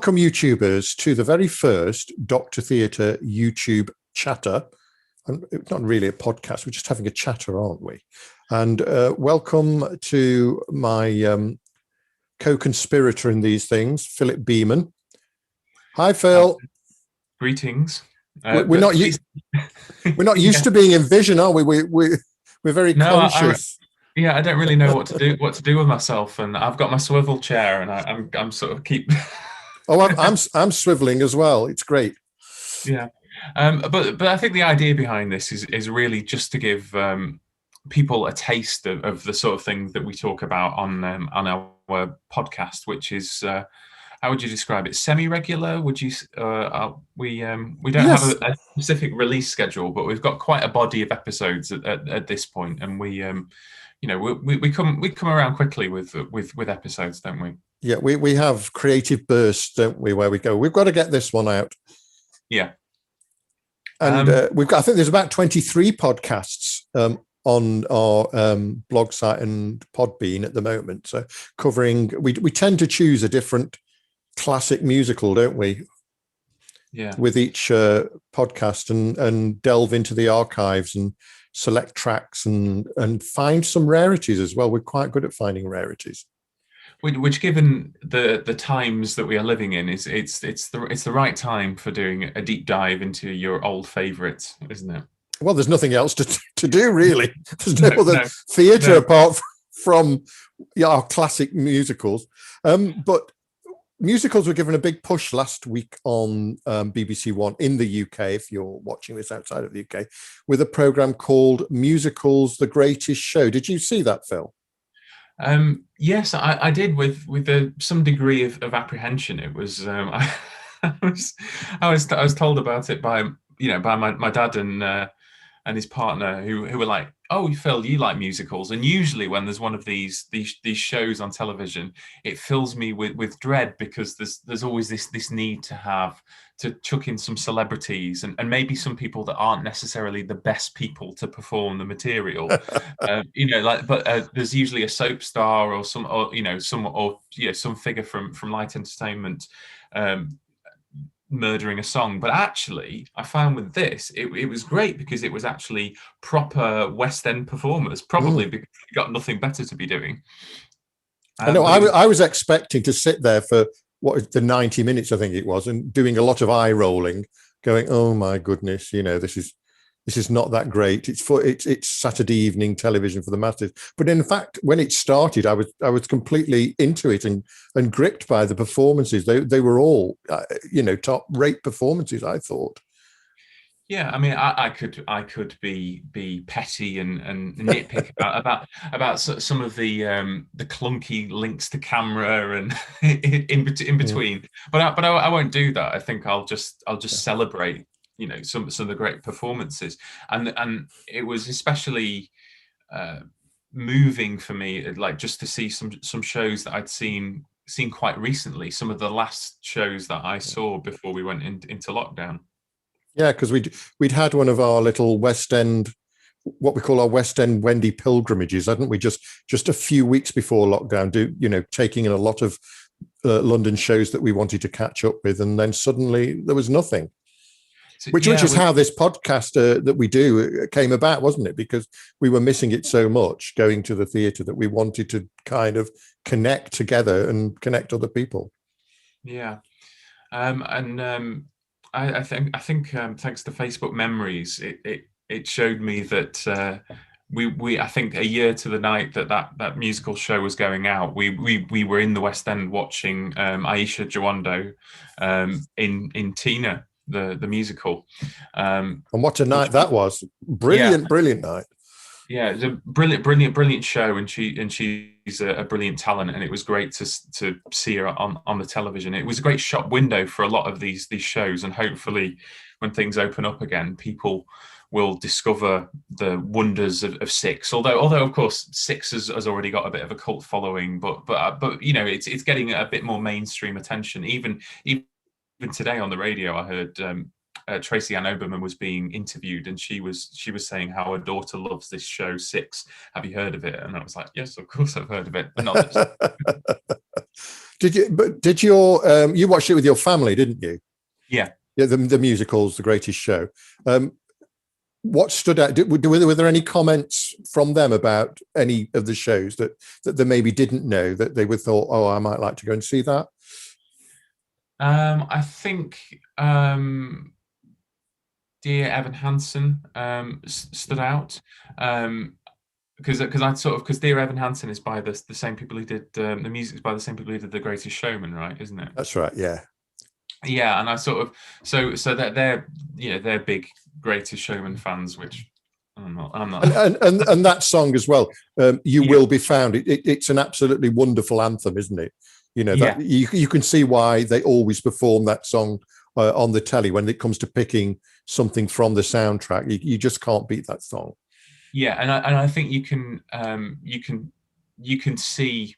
Welcome, YouTubers, to the very first Doctor Theatre YouTube chatter. And it's not really a podcast, we're just having a chatter, aren't we? And welcome to my co-conspirator in these things, Philip Beeman. Hi, Phil. Greetings. We're not used to being in vision, are we? We're very conscious. I don't really know what to do with myself, and I've got my swivel chair, and I'm sort of keep. Oh, I'm swiveling as well. It's great. Yeah, but I think the idea behind this is really just to give people a taste of the sort of thing that we talk about on our podcast, which is how would you describe it? Semi-regular? Would you? We don't have a specific release schedule, but we've got quite a body of episodes at this point, and we come around quickly with episodes, don't we? Yeah, we have creative bursts, don't we? Where we go, we've got to get this one out. Yeah, and we've got. I think there's about 23 podcasts on our blog site and Podbean at the moment. So covering, we tend to choose a different classic musical, don't we? Yeah. With each podcast and delve into the archives and select tracks and find some rarities as well. We're quite good at finding rarities. Which, given the times that we are living in, it's the right time for doing a deep dive into your old favourites, isn't it? Well, there's nothing else to do, really. There's no other theatre apart from our classic musicals. But musicals were given a big push last week on BBC One in the UK, if you're watching this outside of the UK, with a programme called Musicals: The Greatest Show. Did you see that, Phil? Yes, I did with some degree of apprehension. It was I was told about it by my dad and his partner who were like, "Oh, Phil, you like musicals." And usually when there's one of these shows on television, it fills me with dread, because there's always this need to chuck in some celebrities and maybe some people that aren't necessarily the best people to perform the material. But there's usually a soap star or some figure from light entertainment murdering a song. But actually, I found with this, it was great because it was actually proper West End performers, probably because they got nothing better to be doing. I know. I was expecting to sit there for the 90 minutes, I think it was, and doing a lot of eye rolling, going, "Oh my goodness, this is not that great. It's Saturday evening television for the masses." But in fact, when it started, I was completely into it and gripped by the performances. They were all top rate performances, I thought. Yeah, I mean, I could be petty and nitpick about some of the clunky links to camera and in between. Yeah. But I won't do that. I think I'll just celebrate some of the great performances, and it was especially moving for me, like, just to see some shows that I'd seen quite recently. Some of the last shows that I saw before we went into lockdown. Yeah, because we'd had one of our little West End, what we call our West End Wendy pilgrimages, hadn't we? Just a few weeks before lockdown, taking in a lot of London shows that we wanted to catch up with, and then suddenly there was nothing. Which is how this podcast that we do came about, wasn't it? Because we were missing it so much, going to the theatre, that we wanted to kind of connect together and connect other people. Yeah, I think thanks to Facebook Memories, it showed me that we I think a year to the night that musical show was going out, we were in the West End watching Aisha Jawando in Tina, the musical. And what a night that was! Brilliant night. Yeah, it's a brilliant show, and she's a brilliant talent, and it was great to see her on the television. It was a great shop window for a lot of these shows, and hopefully when things open up again, people will discover the wonders of Six. Although of course Six has already got a bit of a cult following, but it's getting a bit more mainstream attention. Even today on the radio, I heard Tracy Ann Oberman was being interviewed, and she was saying how her daughter loves this show Six. Have you heard of it? And I was like, yes, of course I've heard of it, but not this. Did you? But did your you watched it with your family, didn't you? Yeah. Yeah, the musicals, The Greatest Show. What stood out? Were there any comments from them about any of the shows that they maybe didn't know, that they would thought, oh, I might like to go and see that? I think Dear Evan Hansen stood out, because Dear Evan Hansen is by the same people who did the music's by the same people who did The Greatest Showman, right? Isn't it? That's right. Yeah. Yeah, and I sort of so that they're big Greatest Showman fans, which I'm not. And that song as well, You Will Be Found. It's an absolutely wonderful anthem, isn't it? You know, that you can see why they always perform that song on the telly when it comes to picking something from the soundtrack. You just can't beat that song. Yeah, and I think you can see.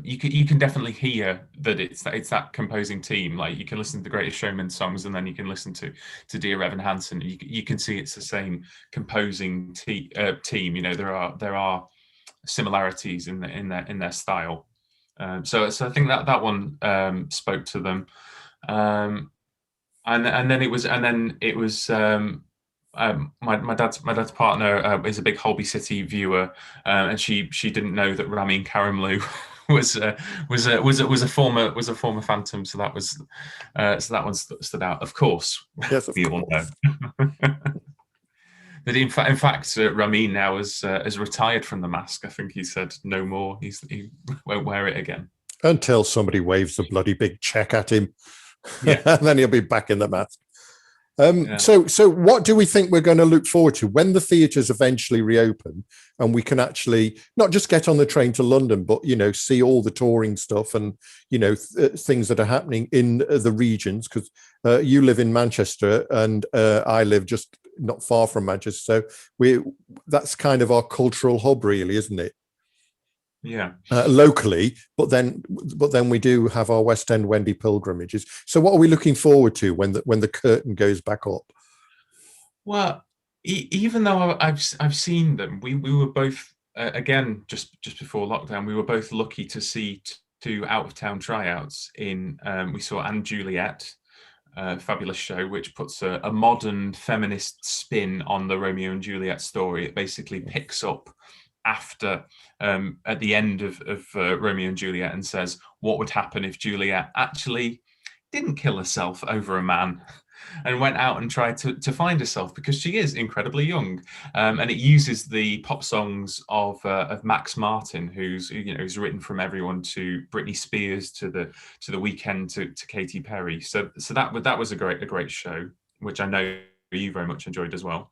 You can definitely hear that it's that composing team. Like, you can listen to the Greatest Showman songs, and then you can listen to Dear Evan Hansen. You can see it's the same composing team. You know, there are similarities in their style. So I think that one spoke to them. And then it was my dad's partner is a big Holby City viewer, and she didn't know that Ramin Karimloo was a former Phantom, so that one stood out. Of course, yes, of we course. all know. That in fact, Ramin now has retired from the mask. I think he said no more. He won't wear it again until somebody waves a bloody big check at him. Yeah, and then he'll be back in the mask. So what do we think we're going to look forward to when the theatres eventually reopen and we can actually not just get on the train to London, but, you know, see all the touring stuff and, you know, things that are happening in the regions? Because you live in Manchester and I live just not far from Manchester. So that's kind of our cultural hub, really, isn't it? Yeah. Locally, but then we do have our West End Wendy pilgrimages. So what are we looking forward to when the curtain goes back up? Well, even though I've seen them, we were both again just before lockdown. We were both lucky to see two out of town tryouts. We saw Anne Juliet, fabulous show, which puts a modern feminist spin on the Romeo and Juliet story. It basically picks up after at the end of Romeo and Juliet and says what would happen if Juliet actually didn't kill herself over a man and went out and tried to find herself, because she is incredibly young, and it uses the pop songs of Max Martin, who's written from everyone to Britney Spears to the Weeknd to Katy Perry. So that was a great show, which I know you very much enjoyed as well.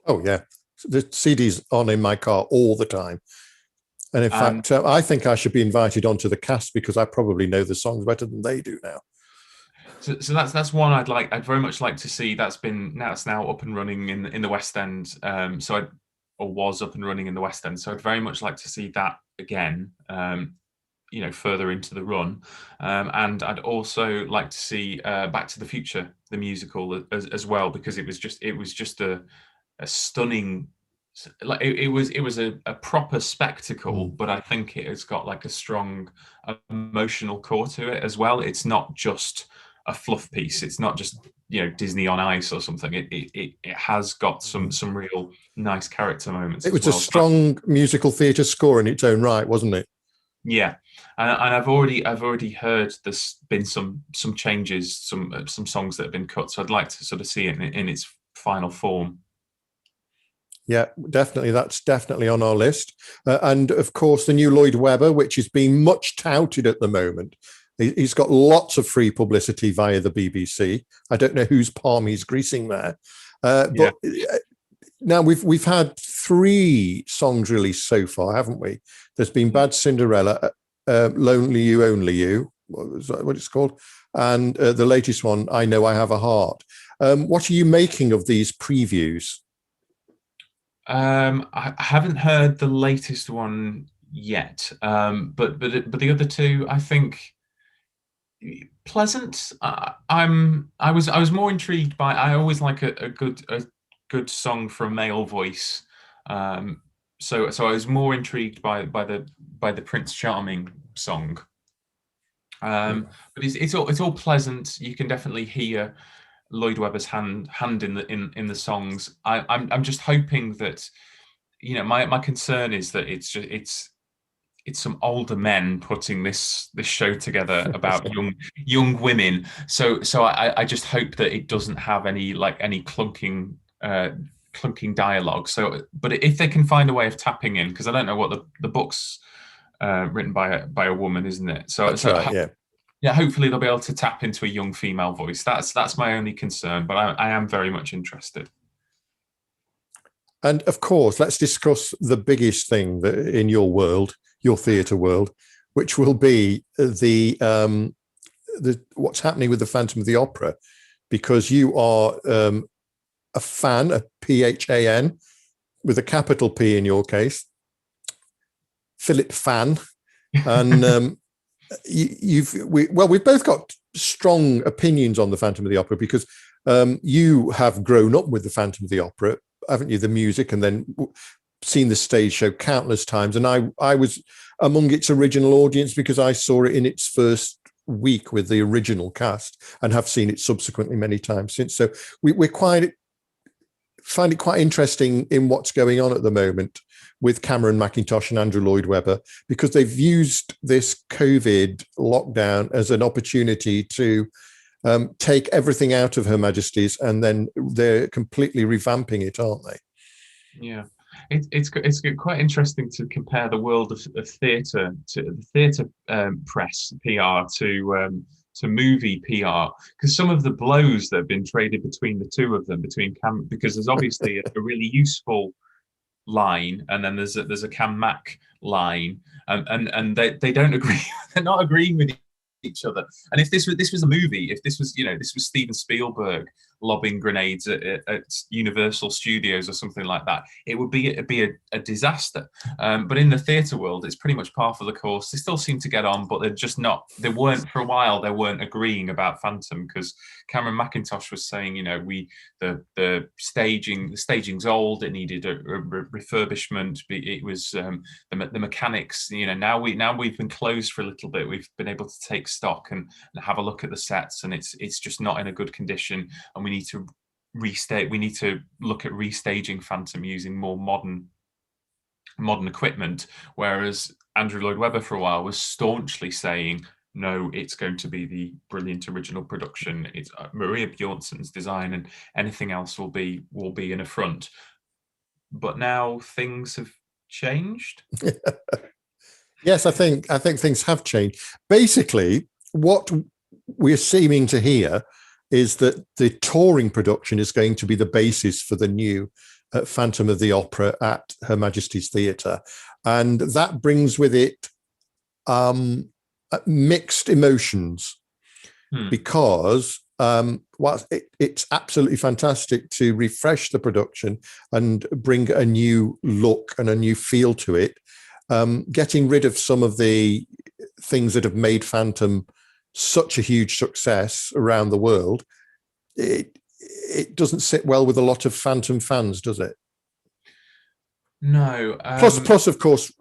Oh yeah. The CD's on in my car all the time. And in fact, I think I should be invited onto the cast because I probably know the songs better than they do now. So that's one I'd very much like to see. It's now up and running in the West End. Was up and running in the West End. So I'd very much like to see that again, further into the run. And I'd also like to see Back to the Future, the musical, as well, because it was just a stunning, like it was a proper spectacle, but I think it's got like a strong emotional core to it as well. It's not just a fluff piece. It's not just Disney on Ice or something. It has got some real nice character moments. It was a strong musical theatre score in its own right, wasn't it? Yeah, and I've already heard there's been some changes, some songs that have been cut. So I'd like to sort of see it in its final form. Yeah, definitely. That's definitely on our list. And of course, the new Lloyd Webber, which is being much touted at the moment. He's got lots of free publicity via the BBC. I don't know whose palm he's greasing there. But now we've had 3 songs released so far, haven't we? There's been Bad Cinderella, Lonely You, Only You, what it's called, and the latest one, I Know I Have a Heart. What are you making of these previews? I haven't heard the latest one yet, but the other 2, I think pleasant. I was more intrigued by. I always like a good song for a male voice. So I was more intrigued by the Prince Charming song. But it's all pleasant. You can definitely hear Lloyd Webber's hand in the songs. I'm just hoping that, my concern is that it's some older men putting this show together about young women. So I just hope that it doesn't have any clunking dialogue. So, but if they can find a way of tapping in, because I don't know what the book's written by a woman, isn't it? That's right. Yeah. Yeah, hopefully they'll be able to tap into a young female voice. That's my only concern, but I am very much interested. And of course, let's discuss the biggest thing that in your world, your theatre world, which will be the what's happening with the Phantom of the Opera, because you are a fan, a PHAN, with a capital P in your case, Philip Fan, and we've both got strong opinions on the Phantom of the Opera, because you have grown up with the Phantom of the Opera, haven't you? The music, and then seen the stage show countless times. And I was among its original audience because I saw it in its first week with the original cast, and have seen it subsequently many times since. So we're find it quite interesting in what's going on at the moment with Cameron Mackintosh and Andrew Lloyd Webber, because they've used this COVID lockdown as an opportunity to take everything out of Her Majesty's, and then they're completely revamping it, aren't they? Yeah, it's quite interesting to compare the world of theatre, to the theatre press PR, to movie PR, because some of the blows that have been traded between the two of them, because there's obviously a really useful line, and then there's a Cam Mac line, and they don't agree. They're not agreeing with each other. And if this was a movie, if this was Steven Spielberg lobbing grenades at Universal Studios or something like that, it'd be a disaster. But in the theatre world, it's pretty much par for the course. They still seem to get on, but they're just not. They weren't for a while. They weren't agreeing about Phantom, because Cameron Mackintosh was saying, the staging's old. It needed a refurbishment. It was the mechanics. Now we've been closed for a little bit. We've been able to take stock and have a look at the sets, and it's just not in a good condition, and we need to look at restaging Phantom using more modern equipment. Whereas Andrew Lloyd Webber for a while was staunchly saying, no, it's going to be the brilliant original production. It's Maria Bjornsson's design, and anything else will be an affront. But now things have changed. Yes, I think things have changed. Basically, what we're seeming to hear is that the touring production is going to be the basis for the new Phantom of the Opera at Her Majesty's Theatre. And that brings with it mixed emotions, because whilst it's absolutely fantastic to refresh the production and bring a new look and a new feel to it, getting rid of some of the things that have made Phantom such a huge success around the world, it doesn't sit well with a lot of Phantom fans, does it? No. Plus, of course,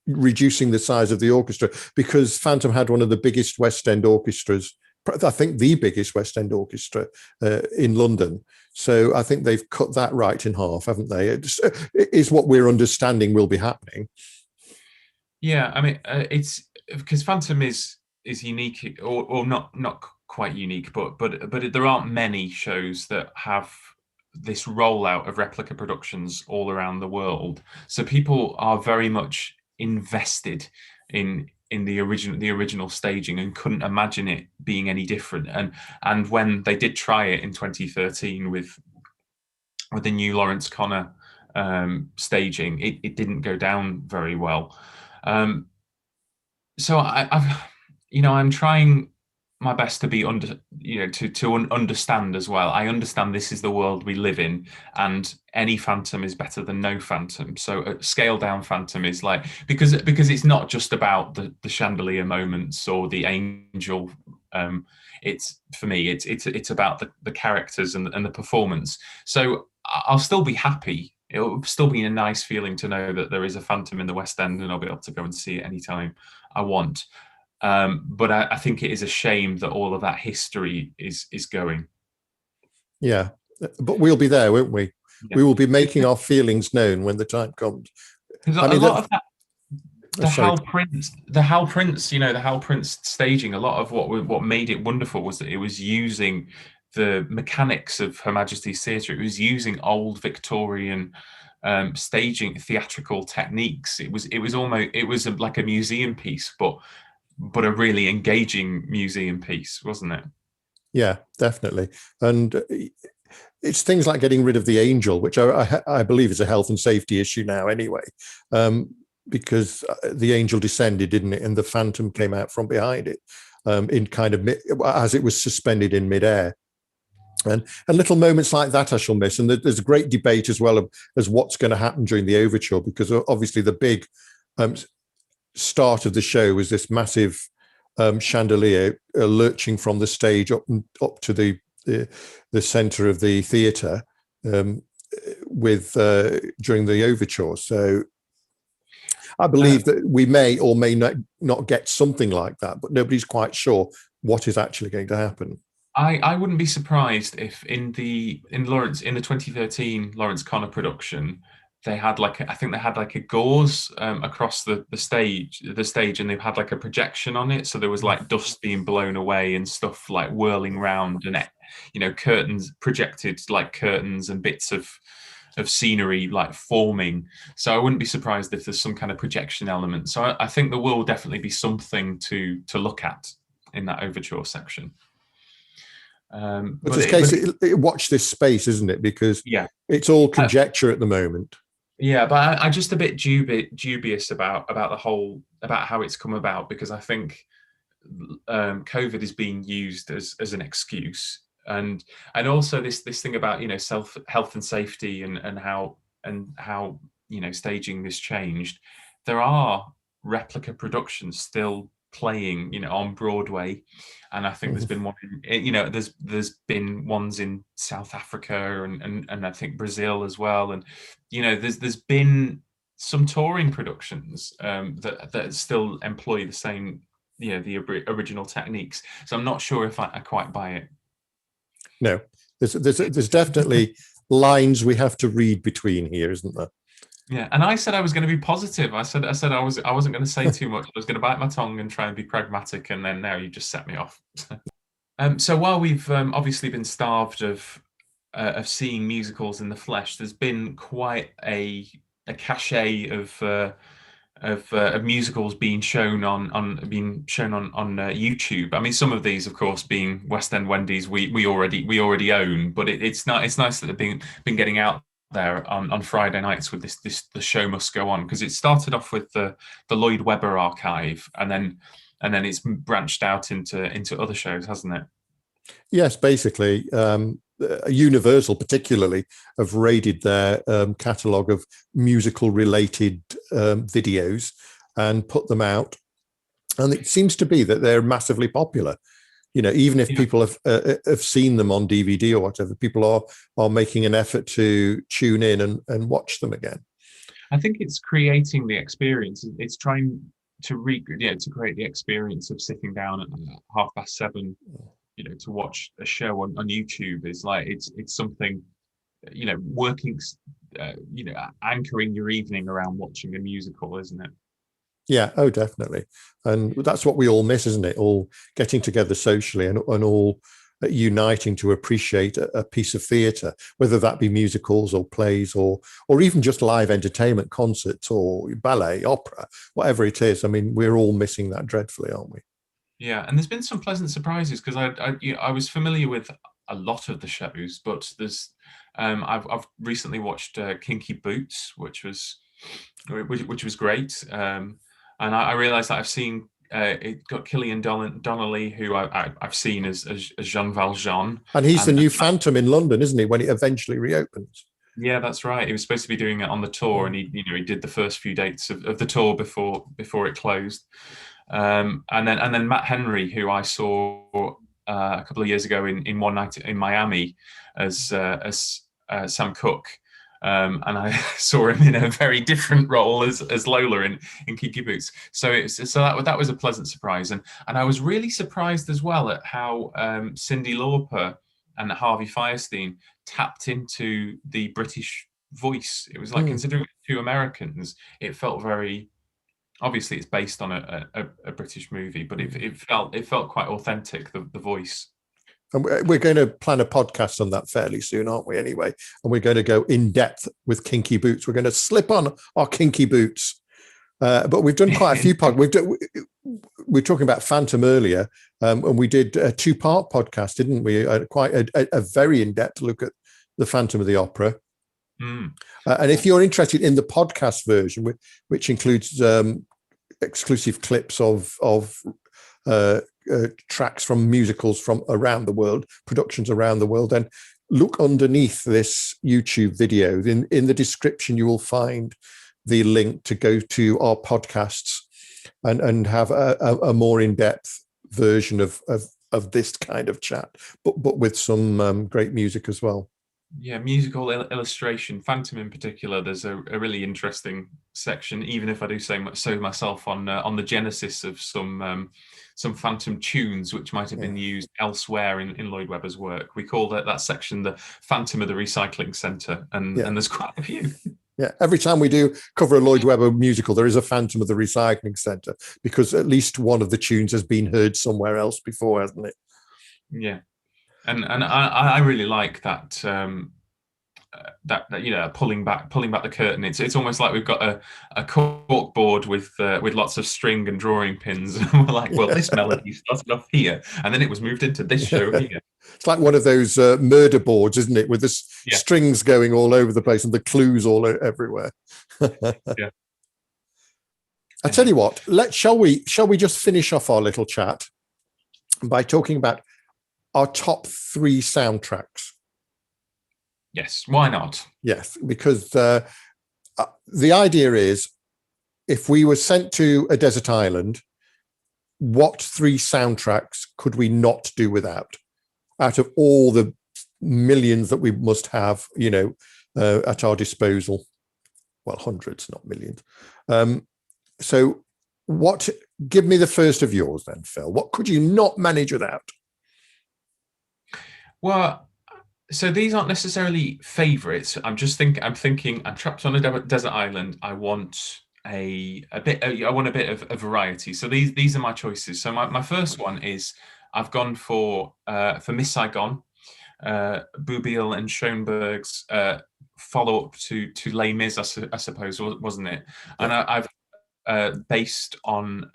reducing the size of the orchestra, because Phantom had one of the biggest West End orchestras, I think the biggest West End orchestra in London. So I think they've cut that right in half, haven't they? It is what we're understanding will be happening. Yeah, I mean, it's because Phantom is unique, or not quite unique, but there aren't many shows that have this rollout of replica productions all around the world. So people are very much invested in the original staging, and couldn't imagine it being any different. And when they did try it in 2013 with the new Lawrence Connor staging, it didn't go down very well. So I'm trying my best to be understand as well. I understand this is the world we live in, and any Phantom is better than no Phantom. So a scaled down Phantom is like, because it's not just about the chandelier moments or the angel It's, for me, it's about the characters and the performance. So I'll still be happy. It'll still be a nice feeling to know that there is a Phantom in the West End, and I'll be able to go and see it anytime I want. But I think it is a shame that all of that history is going. Yeah, but we'll be there, won't we? Yeah. We will be making our feelings known when the time comes. Because a lot of that, the Hal Prince, the Hal Prince staging, a lot of what made it wonderful was that it was using the mechanics of Her Majesty's Theatre. It was using old Victorian staging theatrical techniques. It was like a museum piece, but a really engaging museum piece, wasn't it? Yeah, definitely. And it's things like getting rid of the angel, which I believe is a health and safety issue now anyway, because the angel descended, didn't it? And the Phantom came out from behind it in kind of as it was suspended in midair. And little moments like that I shall miss. And there's a great debate as well as what's going to happen during the overture, because obviously the big start of the show was this massive chandelier lurching from the stage up to the center of the theatre with during the overture. So I believe that we may or may not get something like that, but nobody's quite sure what is actually going to happen. I wouldn't be surprised if in the 2013 Lawrence Connor production, they had I think they had a gauze across the stage, and they've had a projection on it. So there was dust being blown away and stuff whirling round, and curtains projected, curtains and bits of scenery forming. So I wouldn't be surprised if there's some kind of projection element. So I think there will definitely be something to look at in that overture section. Watch this space, isn't it? Because it's all conjecture at the moment. Yeah, but I'm just a bit dubious about how it's come about, because I think COVID is being used as an excuse, and also this thing about health and safety and how staging this changed. There are replica productions still playing on Broadway, and I think there's been one there's been ones in South Africa and I think Brazil as well, and there's been some touring productions that still employ the same the original techniques. So I'm not sure if I quite buy it. No, there's definitely lines we have to read between here, isn't there? Yeah, and I said I was going to be positive. I said I wasn't going to say too much. I was going to bite my tongue and try and be pragmatic, and then now you just set me off. So while we've obviously been starved of seeing musicals in the flesh, there's been quite a cachet of musicals being shown on YouTube. I mean, some of these, of course, being West End Wendy's, we already own, but it's nice that they've been getting out there on Friday nights with this The Show Must Go On, because it started off with the Lloyd Webber archive, and then it's branched out into other shows, hasn't it? Yes, basically. Universal particularly have raided their catalogue of musical related videos and put them out, and it seems to be that they're massively popular. Even if people have seen them on DVD or whatever, people are making an effort to tune in and watch them again. I think it's creating the experience. It's trying to to create the experience of sitting down at 7:30, to watch a show on YouTube. Is it's something, working, anchoring your evening around watching a musical, isn't it? Yeah, oh, definitely. And that's what we all miss, isn't it? All getting together socially and all uniting to appreciate a piece of theatre, whether that be musicals or plays or even just live entertainment, concerts or ballet, opera, whatever it is. I mean, we're all missing that dreadfully, aren't we? Yeah, and there's been some pleasant surprises, because I was familiar with a lot of the shows, but there's I've recently watched Kinky Boots, which was great. And I realised that I've seen it got Killian Donnelly, who I've seen as Jean Valjean, and he's the new Phantom in London, isn't he? When it eventually reopens. Yeah, that's right. He was supposed to be doing it on the tour, and he did the first few dates of the tour before it closed. And then Matt Henry, who I saw a couple of years ago in One Night in Miami as Sam Cooke. And I saw him in a very different role as Lola in Kinky Boots. So that was a pleasant surprise, and I was really surprised as well at how Cyndi Lauper and Harvey Fierstein tapped into the British voice. It was like, considering two Americans, it felt very. Obviously, it's based on a British movie, but it felt quite authentic. The voice. And we're going to plan a podcast on that fairly soon, aren't we? Anyway, and we're going to go in depth with Kinky Boots. We're going to slip on our Kinky Boots, but we've done quite a few podcasts. We were talking about Phantom earlier, and we did a 2-part podcast, didn't we? Quite a very in-depth look at the Phantom of the Opera. And if you're interested in the podcast version, which includes exclusive clips of tracks from musicals from around the world, productions around the world, then look underneath this YouTube video. In the description, you will find the link to go to our podcasts and have a more in-depth version of this kind of chat, but with some great music as well. Yeah, musical illustration, Phantom in particular. There's a really interesting section, even if I do say so myself, on the genesis of some Phantom tunes which might have been used elsewhere in Lloyd Webber's work. We call that section the Phantom of the Recycling Centre, and there's quite a few. Yeah, every time we do cover a Lloyd Webber musical, there is a Phantom of the Recycling Centre, because at least one of the tunes has been heard somewhere else before, hasn't it? Yeah. And I really like that that pulling back the curtain. It's almost like we've got a cork board with lots of string and drawing pins. And we're like, well, this melody started off here, and then it was moved into this show here. It's like one of those murder boards, isn't it, with the strings going all over the place and the clues all everywhere. Yeah. I tell you what, shall we just finish off our little chat by talking about our top 3 soundtracks? Yes, why not? Yes, because the idea is, if we were sent to a desert island, what 3 soundtracks could we not do without, out of all the millions that we must have, at our disposal? Well, hundreds, not millions. So give me the first of yours then, Phil. What could you not manage without? Well, so these aren't necessarily favorites. I'm thinking I'm trapped on a desert island. I want a bit of a variety. So these are my choices. So my first one is, I've gone for Miss Saigon, Boublil and Schoenberg's follow-up to Les Mis, I suppose, wasn't it? And I've based on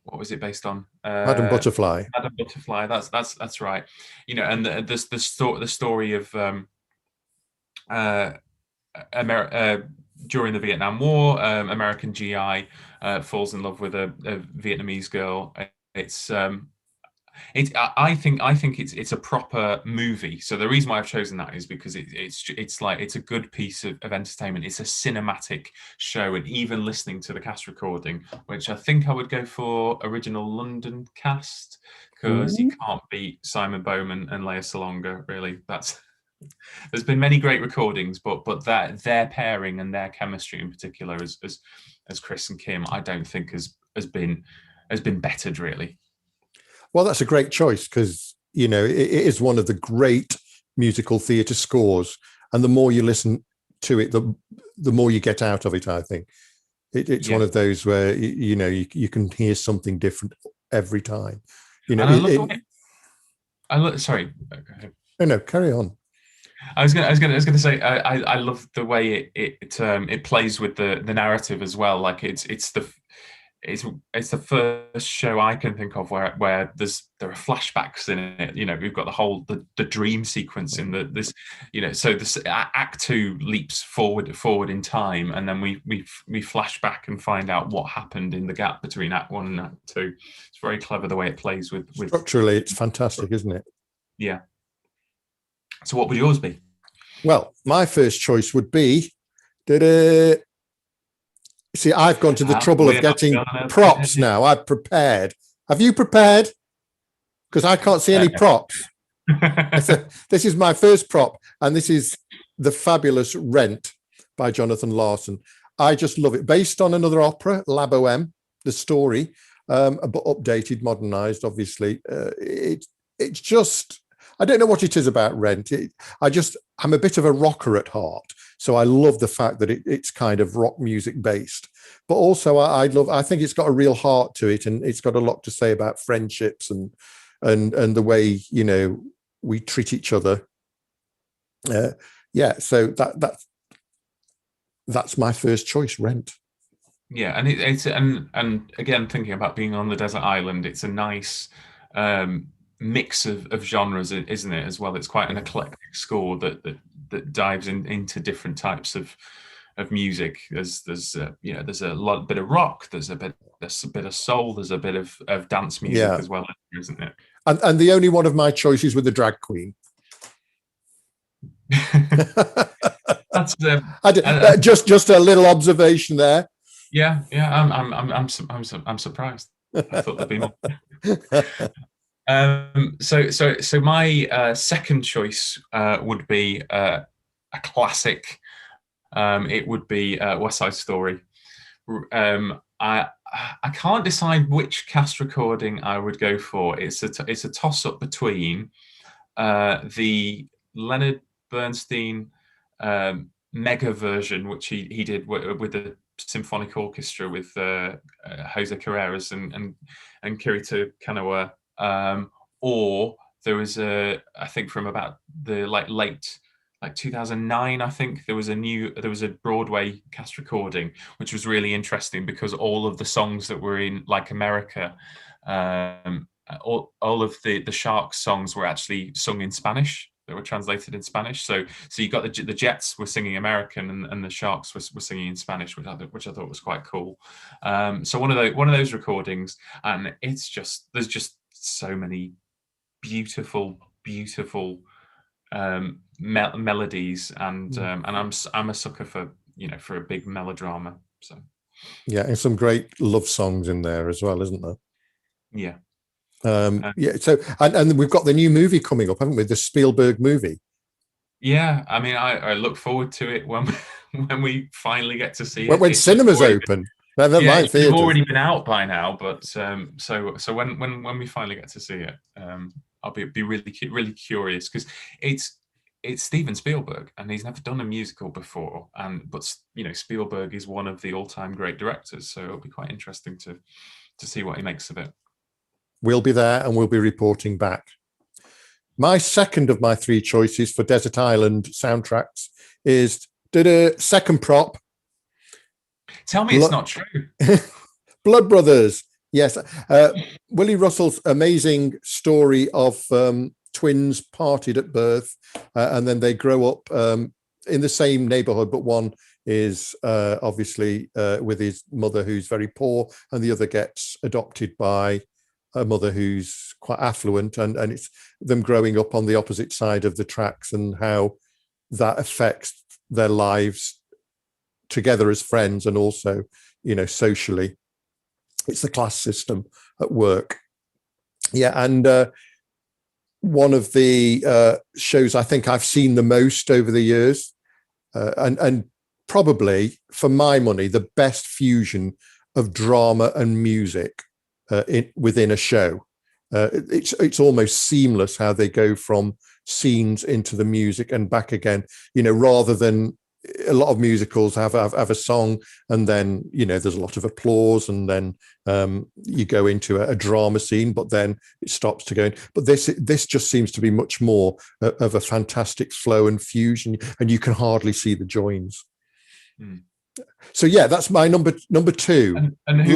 what was it based on? Madame Butterfly. Madame Butterfly. That's right. And the story of during the Vietnam War, American GI falls in love with a Vietnamese girl. I think it's a proper movie. So the reason why I've chosen that is because it's a good piece of entertainment. It's a cinematic show, and even listening to the cast recording, which I think I would go for original London cast, because you can't beat Simon Bowman and Lea Salonga. Really, there's been many great recordings, but their pairing and their chemistry in particular, as Chris and Kim, I don't think has been bettered really. Well, that's a great choice, because it is one of the great musical theatre scores, and the more you listen to it, the more you get out of it. I think it's one of those where you can hear something different every time. Sorry. No, carry on. I was gonna say I love the way it plays with the narrative as well. Like it's the first show I can think of where there are flashbacks in it. We've got the dream sequence in this. So this Act 2 leaps forward in time, and then we flash back and find out what happened in the gap between Act 1 and Act 2. It's very clever the way it plays with structurally. It's fantastic, isn't it? Yeah. So what would yours be? Well, my first choice would be See, I've gone to the trouble of We're not getting gonna props now. I've prepared. Have you prepared? Because I can't see any props. This is my first prop, and this is the fabulous Rent by Jonathan Larson. I just love it. Based on another opera, La Boheme, the story, but updated, modernized, obviously. It's just, I don't know what it is about Rent. I'm a bit of a rocker at heart, so I love the fact that it's kind of rock music based. But also, I think it's got a real heart to it, and it's got a lot to say about friendships and the way, you know, we treat each other. So that's my first choice, Rent. Yeah, and and again, thinking about being on the desert island, it's a nice mix of genres, isn't it? As well, it's quite an eclectic score that dives into different types of music. There's a bit of rock, there's a bit of soul, there's a bit of dance music as well, isn't it? And the only one of my choices with the drag queen. That's just a little observation there. Yeah. I'm surprised. I thought there'd be more. So my second choice would be a classic. It would be West Side Story. I can't decide which cast recording I would go for. It's a toss up between the Leonard Bernstein mega version, which he did with the symphonic orchestra with Jose Carreras and Kirito Kanawa, or there was I think from about the late 2009, I think there was a Broadway cast recording, which was really interesting because all of the songs that were in Like America, all of the Sharks songs were actually sung in Spanish. They were translated in Spanish. So you got the Jets were singing American and the Sharks were singing in Spanish, which I thought was quite cool. So one of those recordings, and there's just so many beautiful melodies, and I'm a sucker for a big melodrama. So and some great love songs in there as well, isn't there? Yeah. So and we've got the new movie coming up, haven't we? The Spielberg movie. Yeah, I mean, I look forward to it when we finally get to see it. When cinemas open. It's already been out by now, but so when we finally get to see it, I'll be really curious, because it's Steven Spielberg, and he's never done a musical before, but Spielberg is one of the all-time great directors, so it'll be quite interesting to see what he makes of it. We'll be there and we'll be reporting back. My second of my three choices for Desert Island soundtracks is second prop. Tell me it's not true. Blood Brothers. Yes. Willie Russell's amazing story of twins parted at birth, and then they grow up in the same neighborhood, but one is obviously with his mother who's very poor, and the other gets adopted by a mother who's quite affluent, and it's them growing up on the opposite side of the tracks and how that affects their lives together as friends, and also, socially. It's the class system at work. Yeah, and one of the shows I think I've seen the most over the years, and probably, for my money, the best fusion of drama and music within a show. It's almost seamless how they go from scenes into the music and back again, rather than a lot of musicals have a song and then there's a lot of applause and then you go into a drama scene, but then it stops to go in. But this just seems to be much more of a fantastic flow and fusion, and you can hardly see the joins. So yeah, that's my number two. And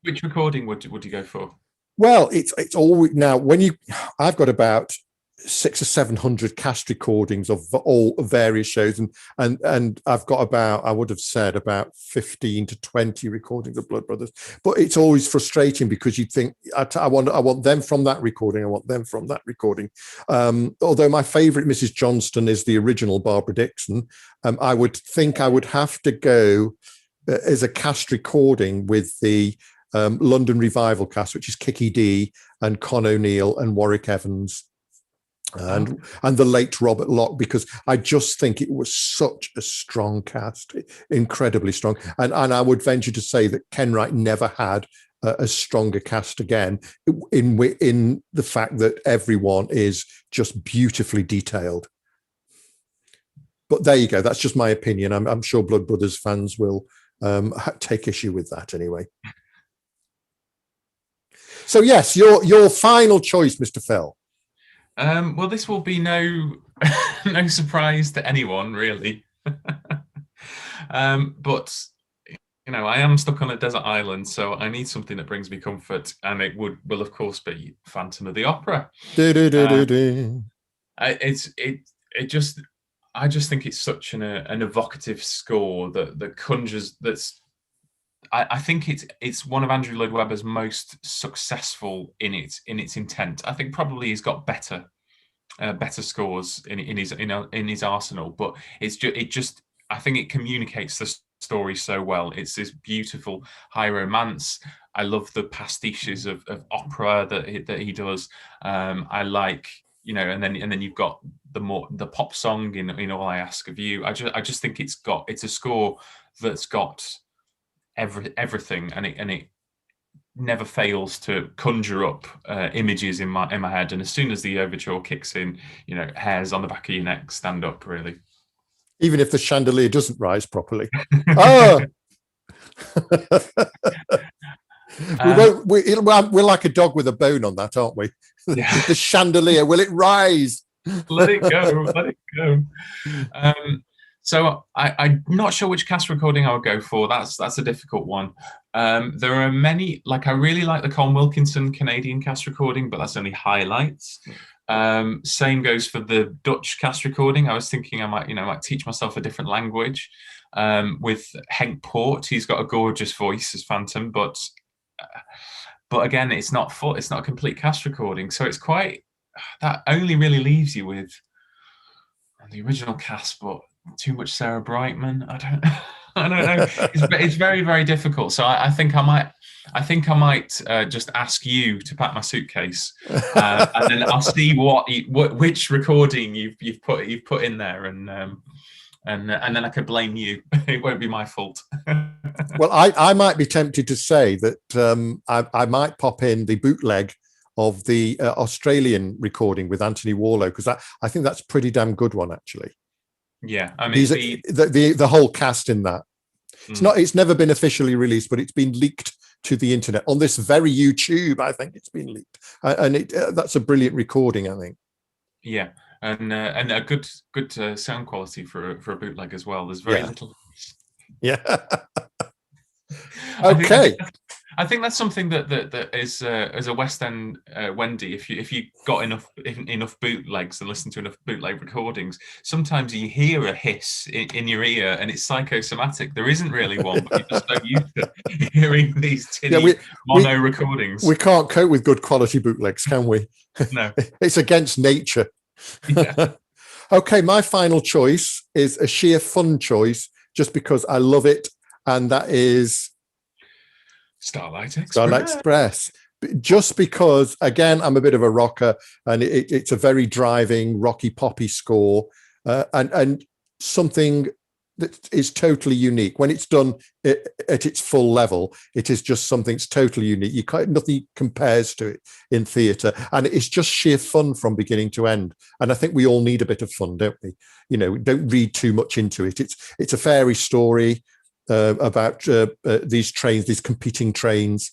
which recording would you go for? Well, it's always now I've got about 600 or 700 cast recordings of all various shows, and I've got I would have said about 15 to 20 recordings of Blood Brothers. But it's always frustrating because you think I want them from that recording, I want them from that recording. Although my favourite Mrs. Johnston is the original Barbara Dixon, I would think I would have to go is a cast recording with the London Revival cast, which is Kiki Dee and Con O'Neill and Warwick Evans and the late Robert Locke, because I just think it was such a strong cast, incredibly strong. And I would venture to say that Ken Wright never had a stronger cast again, in the fact that everyone is just beautifully detailed. But there you go. That's just my opinion. I'm sure Blood Brothers fans will take issue with that anyway. So yes, your final choice, Mr. Fell. Well, this will be no no surprise to anyone, really. But I am stuck on a desert island, so I need something that brings me comfort, and it will of course be Phantom of the Opera. I just think it's such an evocative score that conjures. I think it's one of Andrew Lloyd Webber's most successful in its intent. I think probably he's got better scores in his arsenal, but I think it communicates the story so well. It's this beautiful high romance. I love the pastiches of opera that he does. I like, and then you've got the pop song in All I Ask of You. I just think it's a score that's got everything, and it never fails to conjure up images in my head. And as soon as the overture kicks in, hairs on the back of your neck stand up, really. Even if the chandelier doesn't rise properly. Oh! We're like a dog with a bone on that, aren't we? Yeah. The chandelier, will it rise? Let it go. Let it go. So I'm not sure which cast recording I would go for. That's a difficult one. There are many, I really like the Colm Wilkinson Canadian cast recording, but that's only highlights. Same goes for the Dutch cast recording. I was thinking I might teach myself a different language. With Henk Poort, he's got a gorgeous voice as Phantom, but again, it's not full. It's not a complete cast recording, so it's quite. That only really leaves you with the original cast, but too much Sarah Brightman. I don't know. It's very, very difficult. So I think I might just ask you to pack my suitcase, and then I'll see which recording you've put in there, and then I could blame you. It won't be my fault. Well, I might be tempted to say that I might pop in the bootleg of the Australian recording with Anthony Warlow, because I think that's a pretty damn good one, actually. Yeah, I mean the whole cast in that. It's never been officially released, but it's been leaked to the internet on this very YouTube. I think it's been leaked, and that's a brilliant recording, I think. Yeah, and a good sound quality for a bootleg as well. There's very little. Yeah. Okay. I think that's something that is as a West End Wendy. If you got enough bootlegs and listen to enough bootleg recordings, sometimes you hear a hiss in your ear, and it's psychosomatic. There isn't really one, but you're just so used to hearing these tinny mono recordings. We can't cope with good quality bootlegs, can we? No, it's against nature. Yeah. Okay, my final choice is a sheer fun choice, just because I love it, and that is Starlight Express. Just because, again, I'm a bit of a rocker, and it's a very driving, rocky, poppy score, and something that is totally unique. When it's done at its full level, it is just something that's totally unique. Nothing compares to it in theatre, and it's just sheer fun from beginning to end. And I think we all need a bit of fun, don't we? Don't read too much into it. It's a fairy story about these competing trains,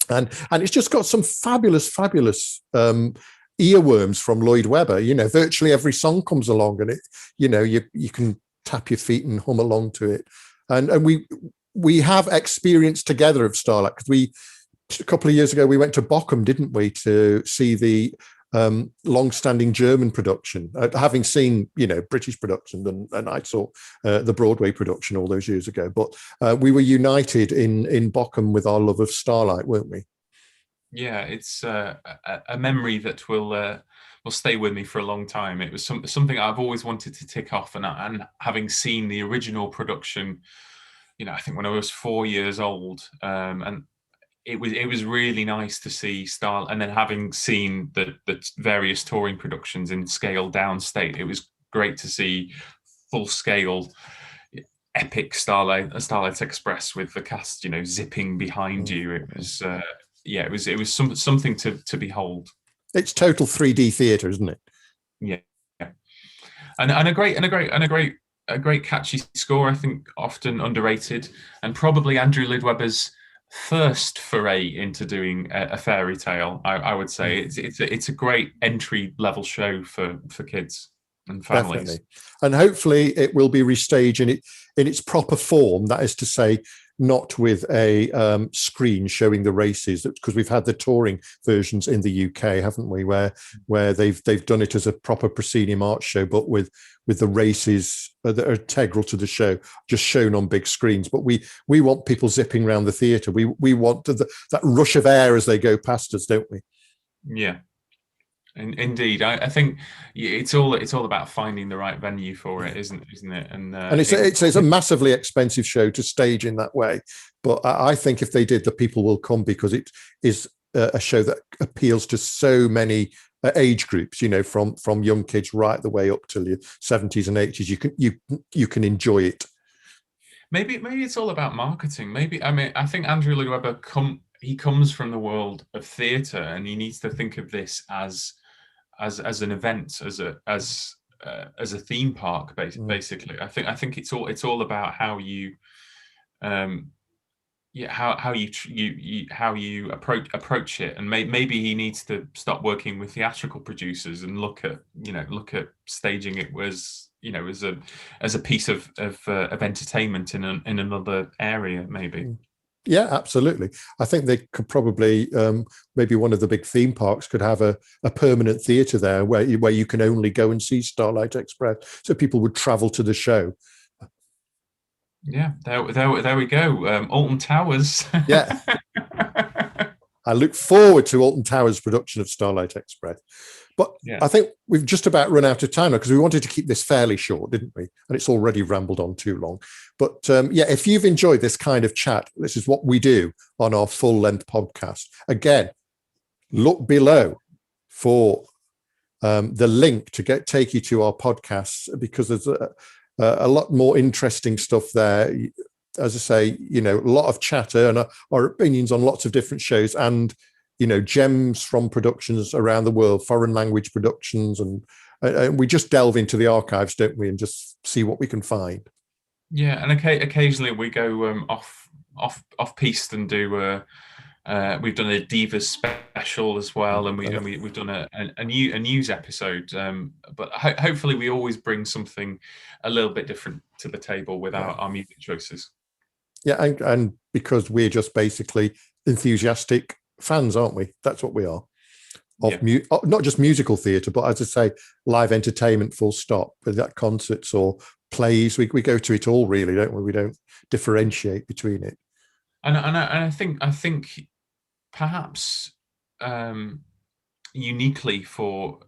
and it's just got some fabulous earworms from Lloyd Webber. Virtually every song comes along, and you can tap your feet and hum along to it. And we have experience together of Starlight, because a couple of years ago we went to Bochum, didn't we, to see the long-standing German production, having seen British production, and I saw the Broadway production all those years ago. But we were united in Bochum with our love of Starlight, weren't we? Yeah, it's a memory that will stay with me for a long time. It was something I've always wanted to tick off, and having seen the original production I think when I was 4 years old, and it was really nice to see and then having seen the various touring productions in scaled down state, it was great to see full scale epic Starlight Express with the cast, zipping behind you. It was it was something to behold. It's total 3D theatre, isn't it? Yeah, and a great catchy score. I think often underrated, and probably Andrew Lloyd Webber's first foray into doing a fairy tale. I would say it's a great entry level show for kids and families. Definitely. And hopefully it will be restaged in its proper form. That is to say, not with a screen showing the races, because we've had the touring versions in the UK, haven't we, where they've done it as a proper proscenium art show, but with the races that are integral to the show just shown on big screens. But we want people zipping around the theatre. We want that rush of air as they go past us, don't we? Yeah. Indeed, I think it's all about finding the right venue for it, isn't it? And it's a massively expensive show to stage in that way. But I think if they did, the people will come, because it is a show that appeals to so many age groups. From young kids right the way up to your 70s and 80s. You can enjoy it. Maybe it's all about marketing. I think Andrew Lloyd Webber comes from the world of theatre, and he needs to think of this as an event, as a theme park, basically. I think it's all about how you how you approach it, and maybe he needs to stop working with theatrical producers and look at staging it as a piece of entertainment in another area, maybe. Yeah, absolutely. I think they could probably, maybe one of the big theme parks could have a permanent theatre there where you can only go and see Starlight Express. So people would travel to the show. Yeah, there we go. Alton Towers. Yeah. I look forward to Alton Towers' production of Starlight Express. But I think we've just about run out of time now, because we wanted to keep this fairly short, didn't we? And it's already rambled on too long. But if you've enjoyed this kind of chat, this is what we do on our full-length podcast. Again, look below for the link to take you to our podcasts, because there's a lot more interesting stuff there. As I say, a lot of chatter and our opinions on lots of different shows, and gems from productions around the world, foreign language productions, and we just delve into the archives, don't we, and just see what we can find. Yeah, and occasionally we go off piste and do. We've done a Divas special as well, and we've done a news episode. But hopefully we always bring something a little bit different to the table with our music choices. Yeah, and because we're just basically enthusiastic fans, aren't we? That's what we are. Not just musical theatre, but as I say, live entertainment, full stop. Whether that concerts or plays, we go to it all, really, don't we? We don't differentiate between it. And I think perhaps uniquely for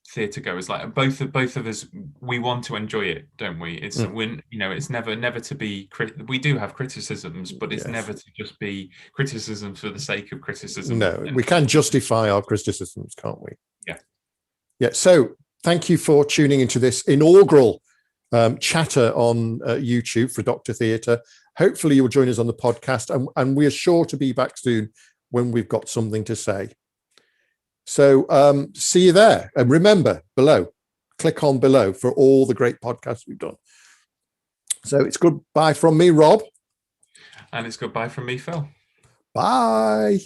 theatre goers, like both of us, we want to enjoy it, don't we? It's it's never to be we do have criticisms, but it's never to just be criticism for the sake of criticism. No, we can justify our criticisms, can't we? Yeah. So thank you for tuning into this inaugural chatter on YouTube for Dr. Theatre. Hopefully you'll join us on the podcast, and we're sure to be back soon when we've got something to say. So see you there. And remember, click on below for all the great podcasts we've done. So it's goodbye from me, Rob. And it's goodbye from me, Phil. Bye.